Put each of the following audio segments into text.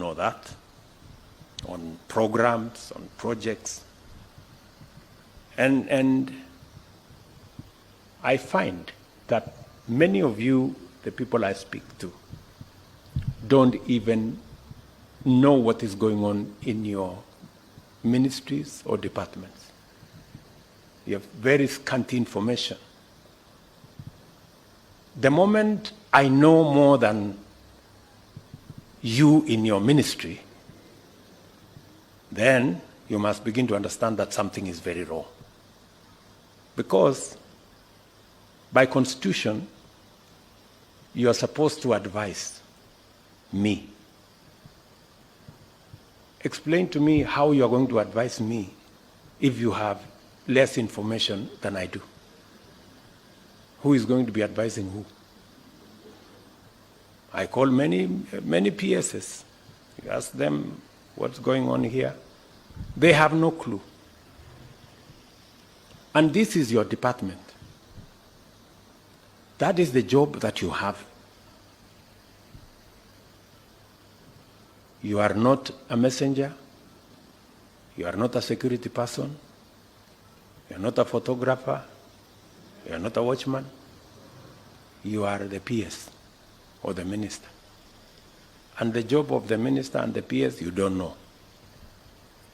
know that, on programs, on projects. And I find that many of you, the people I speak to, don't even know what is going on in your ministries or departments. You have very scanty information. The moment I know more than you in your ministry, then you must begin to understand that something is very wrong. Because by constitution, you are supposed to advise me. Explain to me how you are going to advise me if you have less information than I do. Who is going to be advising who? I call many PSs. You ask them what's going on here. They have no clue. And this is your department. That is the job that you have. You are not a messenger. You are not a security person. You are not a photographer. You are not a watchman. You are the PS or the minister. And the job of the minister and the PS you don't know,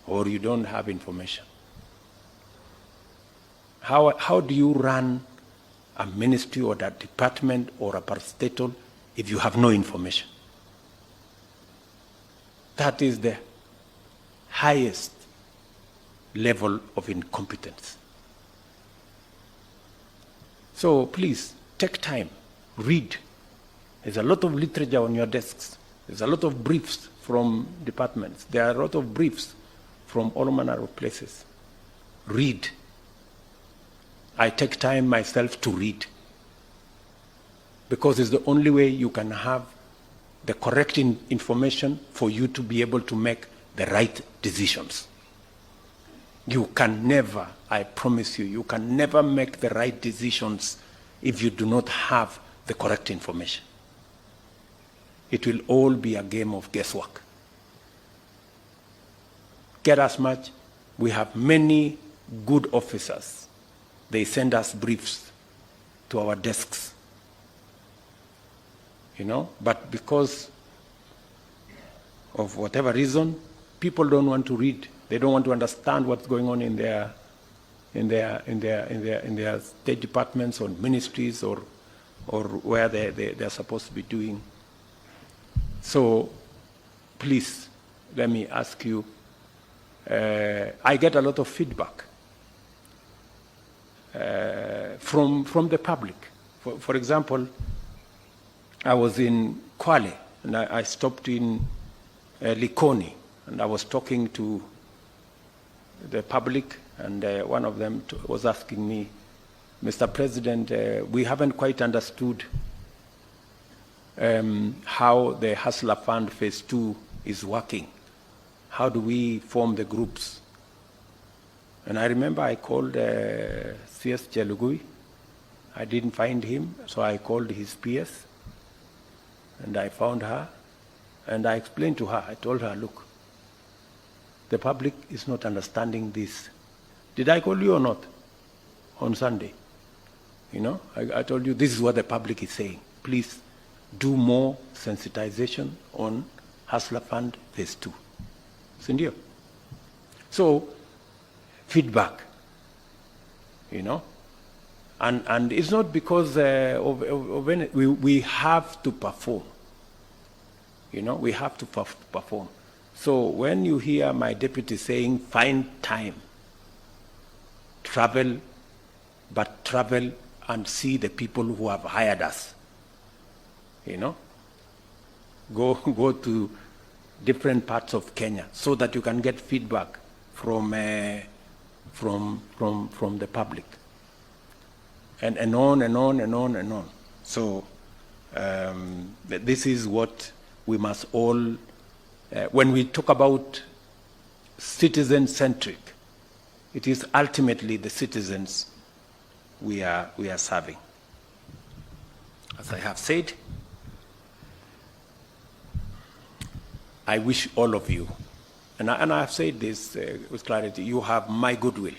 or you don't have information. How do you run a ministry or a department or a parastatal if you have no information? That is the highest level of incompetence. So please, take time, read. There's a lot of literature on your desks. There's a lot of briefs from departments. There are a lot of briefs from all manner of places. Read. I take time myself to read, because it's the only way you can have the correct information for you to be able to make the right decisions. You can never, I promise you, you can never make the right decisions if you do not have the correct information. It will all be a game of guesswork. Get as much. We have many good officers. They send us briefs to our desks. You know, but because of whatever reason, people don't want to read. They don't want to understand what's going on in their state departments or ministries or where they're supposed to be doing. So please, let me ask you, I get a lot of feedback from the public. For example, I was in Kwale, and I stopped in Likoni, and I was talking to the public, and one of them was asking me, Mr. President, we haven't quite understood how the Hustler Fund Phase 2 is working. How do we form the groups? And I remember I called CS Chelugui. I didn't find him, so I called his PS, and I found her, and I explained to her, I told her, look, the public is not understanding this. Did I call you or not on Sunday? You know, I told you this is what the public is saying. Please do more sensitization on Hustler Fund Phase 2. Sindio? So, feedback, you know, and it's not because of any, we have to perform. You know, we have to perform. So when you hear my deputy saying, find time, travel, but travel and see the people who have hired us, you know, go to different parts of Kenya so that you can get feedback from the public, and on and on and on and on. So this is what we must all, when we talk about citizen-centric, it is ultimately the citizens we are serving. As I have said, I wish all of you, and I have said this with clarity, you have my goodwill.